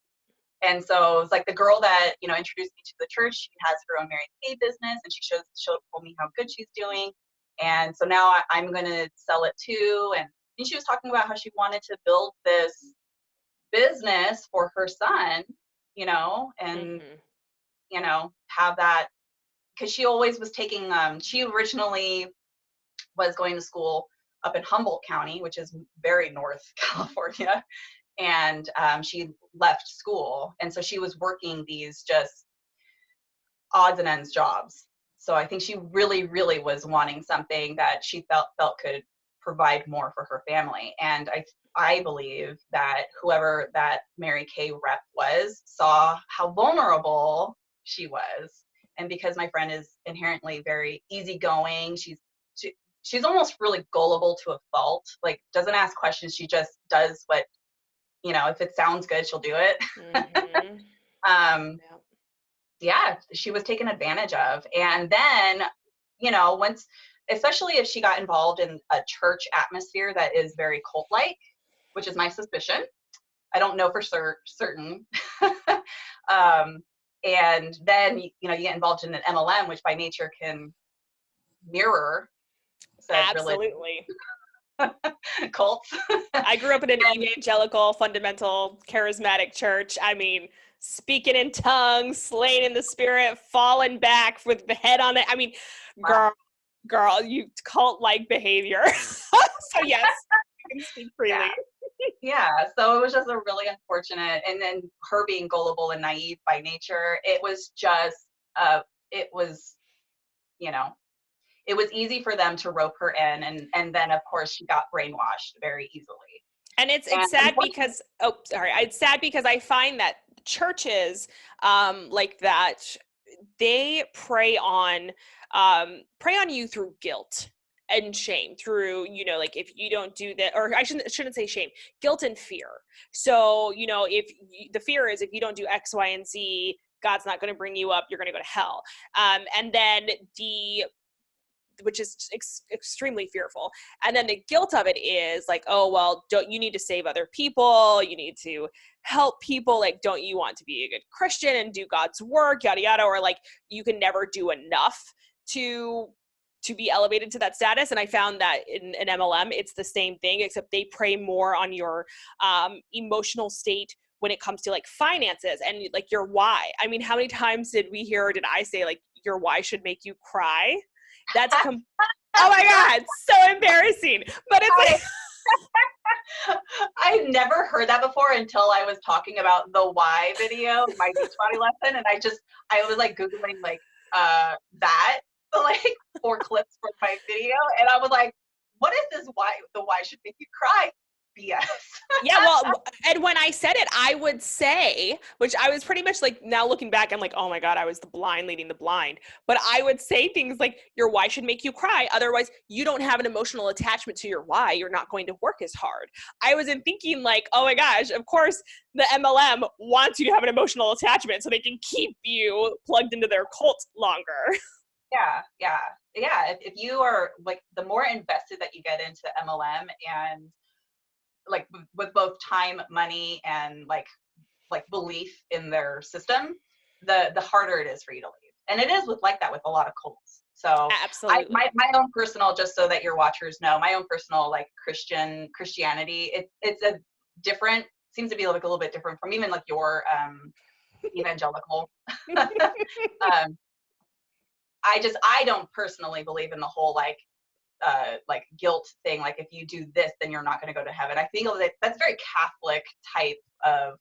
And so it was like the girl that, introduced me to the church, she has her own Mary Kay business, and she told me how good she's doing. And so now I'm going to sell it too. And she was talking about how she wanted to build this business for her son, and, Mm-hmm. have that, because she always was taking, she originally was going to school up in Humboldt County, which is very North California. And she left school. And so she was working these just odds and ends jobs. So I think she really, really was wanting something that she felt could provide more for her family. And I believe that whoever that Mary Kay rep was saw how vulnerable she was. And because my friend is inherently very easygoing, she's almost really gullible to a fault. Like, doesn't ask questions, she just does what, if it sounds good, she'll do it. Mm-hmm. um Yeah. yeah, she was taken advantage of. And then, once, especially if she got involved in a church atmosphere that is very cult-like, which is my suspicion. I don't know for certain. um, and then, you get involved in an MLM, which by nature can mirror said religion, Absolutely. cults. I grew up in an And, evangelical, fundamental, charismatic church. I mean, speaking in tongues, slaying in the spirit, falling back with the head on it. I mean, wow. girl, you cult-like behavior. So yes, you can speak Yeah. freely. Yeah, so it was just a really unfortunate, and then her being gullible and naive by nature, it was just, it was, you know, it was easy for them to rope her in, and then of course she got brainwashed very easily. And it's And sad unfortunately, because it's sad because I find that churches like that, they prey on you through guilt and shame, through, like, if you don't do that, or I shouldn't say shame, guilt and fear. So, if the fear is, if you don't do X, Y, and Z, God's not going to bring you up, you're going to go to hell. And then which is extremely fearful. And then the guilt of it is like, oh, well, don't you need to save other people? You need to help people. Like, don't you want to be a good Christian and do God's work, yada, yada, or like, you can never do enough to be elevated to that status. And I found that in an MLM, it's the same thing, except they prey more on your emotional state when it comes to like finances and like your why. I mean, how many times did we hear, or did I say, like, your why should make you cry? That's oh my God, so embarrassing. But it's I, like, I never heard that before until I was talking about the why video, my Beachbody lesson, and I was like Googling like that, like, for clips for my video, and I was like, what is this why, the why should make you cry BS? yeah, well, and when I said it, I would say, which I was pretty much like, now looking back, I'm like, oh my God, I was the blind leading the blind. But I would say things like, your why should make you cry. Otherwise, you don't have an emotional attachment to your why. You're not going to work as hard. I wasn't thinking like, oh my gosh, of course, the MLM wants you to have an emotional attachment so they can keep you plugged into their cult longer. Yeah. If you are like, the more invested that you get into the MLM, and like with both time, money, and like belief in their system, the harder it is for you to leave. And it is like that with a lot of cults. So Absolutely. my own personal, just so that your watchers know, my own personal like Christianity, it's a different, seems to be like a little bit different from even like your evangelical. um, I don't personally believe in the whole like guilt thing. Like, if you do this, then you're not going to go to heaven. I think that that's very Catholic type of.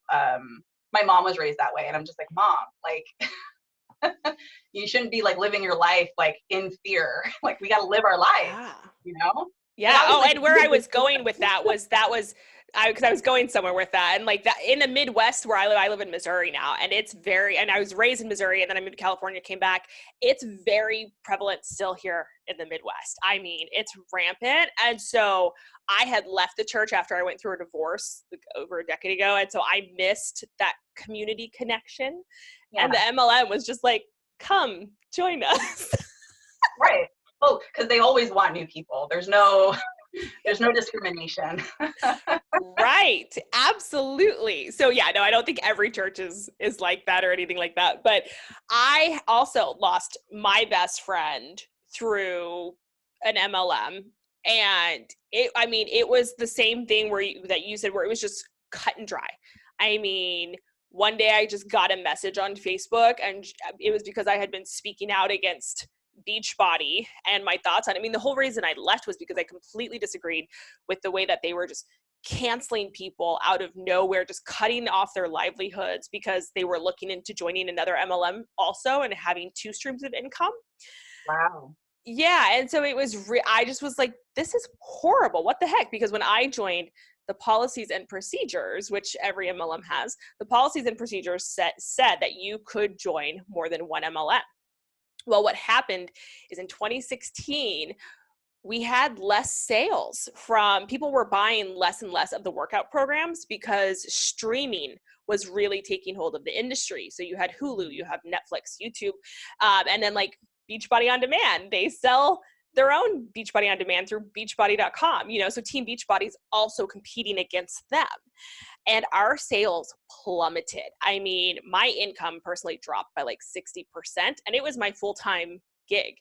My mom was raised that way, and I'm just like, Mom, like, you shouldn't be like living your life like in fear. Like, we got to live our lives, Yeah. you know. And Yeah. Oh, obviously, and where I was going with that was because I was going somewhere with that, and like that in the Midwest where I live in Missouri now, and and I was raised in Missouri, and then I moved to California, came back. It's very prevalent still here in the Midwest. I mean, it's rampant, and so I had left the church after I went through a divorce like, over a decade ago, and so I missed that community connection, yeah, and the MLM was just like, come join us. right. Oh, because they always want new people. There's no discrimination. Right. Absolutely. So yeah, no, I don't think every church is like that or anything like that. But I also lost my best friend through an MLM. And it was the same thing that you said, where it was just cut and dry. I mean, one day I just got a message on Facebook, and it was because I had been speaking out against Beachbody and my thoughts on it. I mean, the whole reason I left was because I completely disagreed with the way that they were just canceling people out of nowhere, just cutting off their livelihoods because they were looking into joining another MLM also and having two streams of income. Wow. Yeah. And so it was, I just was like, this is horrible. What the heck? Because when I joined, the policies and procedures, which every MLM has, the policies and procedures said that you could join more than one MLM. Well, what happened is in 2016, we had less sales from people were buying less and less of the workout programs because streaming was really taking hold of the industry. So you had Hulu, you have Netflix, YouTube, and then like Beachbody On Demand. They sell their own Beachbody On Demand through beachbody.com, so Team Beachbody's also competing against them. And our sales plummeted. I mean, my income personally dropped by like 60%, and it was my full-time gig.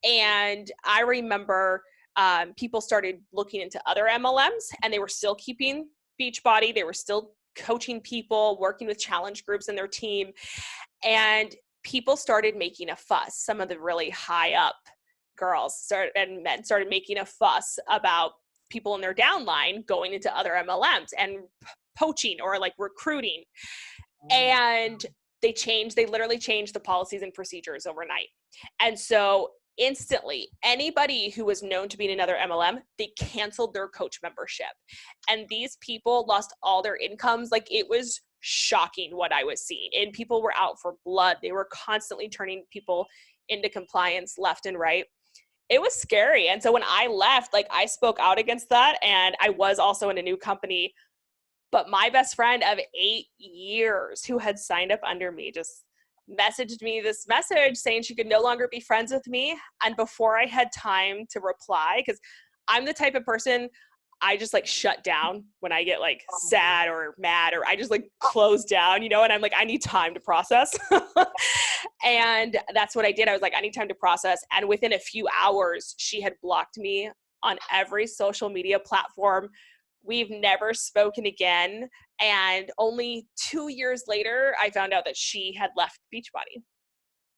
And I remember people started looking into other MLMs, and they were still keeping Beachbody. They were still coaching people, working with challenge groups in their team. And people started making a fuss. Some of the really high up girls and men started making a fuss about people in their downline going into other MLMs and poaching or like recruiting. And they literally changed the policies and procedures overnight. And so instantly, anybody who was known to be in another MLM, they canceled their coach membership. And these people lost all their incomes. Like, it was shocking what I was seeing. And people were out for blood. They were constantly turning people into compliance left and right. It was scary. And so when I left, like, I spoke out against that. And I was also in a new company. But my best friend of 8 years who had signed up under me just messaged me this message saying she could no longer be friends with me. And before I had time to reply, because I'm the type of person, I just like shut down when I get like sad or mad, or I just like close down, and I'm like, I need time to process. And that's what I did. I was like, I need time to process. And within a few hours, she had blocked me on every social media platform. We've never spoken again. And only 2 years later, I found out that she had left Beachbody.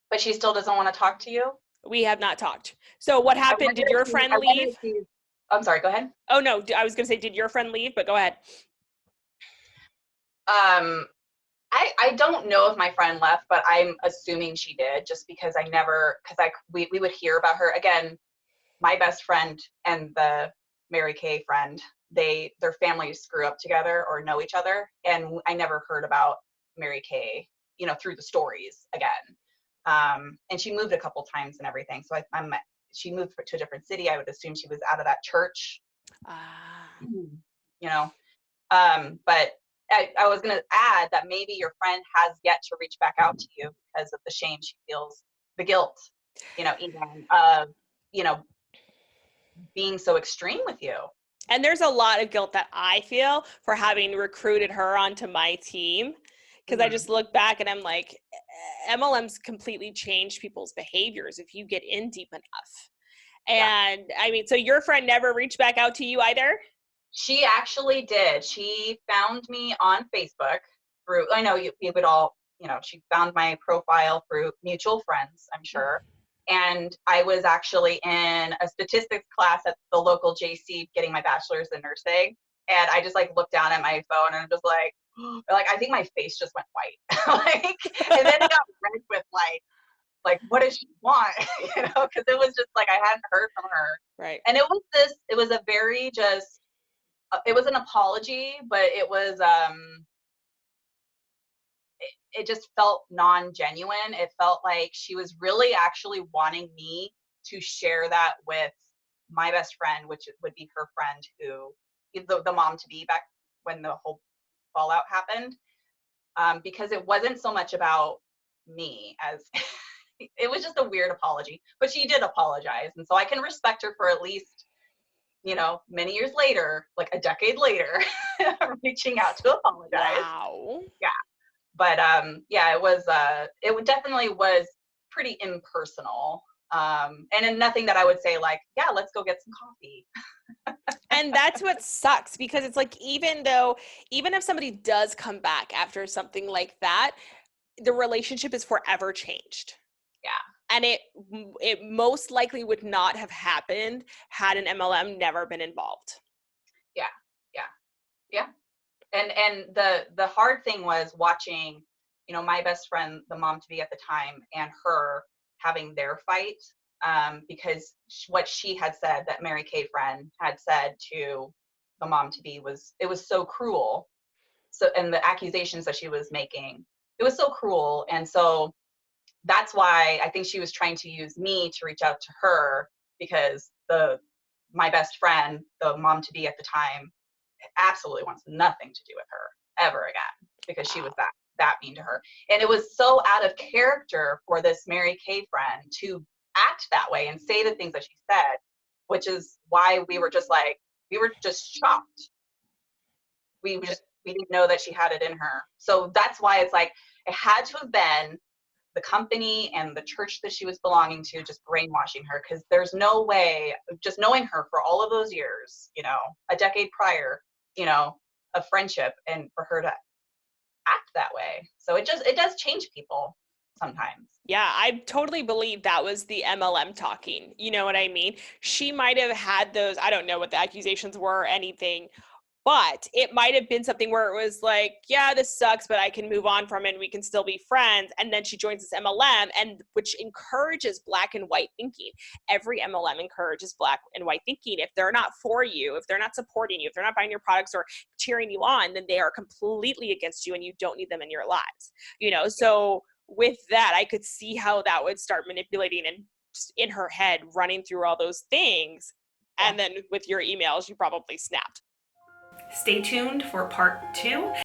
But she still doesn't want to talk to you? We have not talked. So what happened? Did your friend leave? I'm sorry, go ahead. Oh, no, I was going to say, did your friend leave? But go ahead. I don't know if my friend left, but I'm assuming she did, just because we would hear about her. Again, my best friend and the Mary Kay friend, their families grew up together or know each other, and I never heard about Mary Kay, through the stories again. And she moved a couple times and everything, so she moved to a different city. I would assume she was out of that church. But I was going to add that maybe your friend has yet to reach back out to you because of the shame she feels, the guilt, even of, being so extreme with you. And there's a lot of guilt that I feel for having recruited her onto my team. Because I just look back and I'm like, MLMs completely change people's behaviors if you get in deep enough. And I mean, so your friend never reached back out to you either? She actually did. She found me on Facebook through, I know you would all, she found my profile through mutual friends, I'm sure. And I was actually in a statistics class at the local JC getting my bachelor's in nursing. And I just like looked down at my phone and I'm just like I think my face just went white. And then it got red with like, what does she want? Because it was just like, I hadn't heard from her. Right. And it was a very just, it was an apology, but it was, it just felt non-genuine. It felt like she was really actually wanting me to share that with my best friend, which would be her friend, who the mom to be back when the whole fallout happened, because it wasn't so much about me as it was just a weird apology, but she did apologize. And so I can respect her for at least, many years later, like a decade later, reaching out to apologize. Wow. Yeah. But it definitely was pretty impersonal. And nothing that I would say like, yeah, let's go get some coffee. And that's what sucks, because it's like, even if somebody does come back after something like that, the relationship is forever changed. Yeah. And it most likely would not have happened had an MLM never been involved. Yeah. And the hard thing was watching, my best friend, the mom to be at the time, and her having their fight. because what she had said, that Mary Kay friend had said to the mom to be, it was so cruel. So, and the accusations that she was making, it was so cruel. And so that's why I think she was trying to use me to reach out to her, because my best friend, the mom to be at the time, absolutely wants nothing to do with her ever again, because she was that mean to her. And it was so out of character for this Mary Kay friend to act that way and say the things that she said, which is why we were just shocked. We didn't know that she had it in her. So that's why it's like, it had to have been the company and the church that she was belonging to just brainwashing her, because there's no way, just knowing her for all of those years, a decade prior, of friendship, and for her to act that way. So it does change people sometimes. Yeah, I totally believe that was the MLM talking. You know what I mean? She might have had those, I don't know what the accusations were or anything, but it might have been something where it was like, yeah, this sucks, but I can move on from it and we can still be friends. And then she joins this MLM, and which encourages black and white thinking. Every MLM encourages black and white thinking. If they're not for you, if they're not supporting you, if they're not buying your products or cheering you on, then they are completely against you and you don't need them in your lives. So with that, I could see how that would start manipulating and just in her head running through all those things. And then with your emails, you probably snapped. Stay tuned for part 2.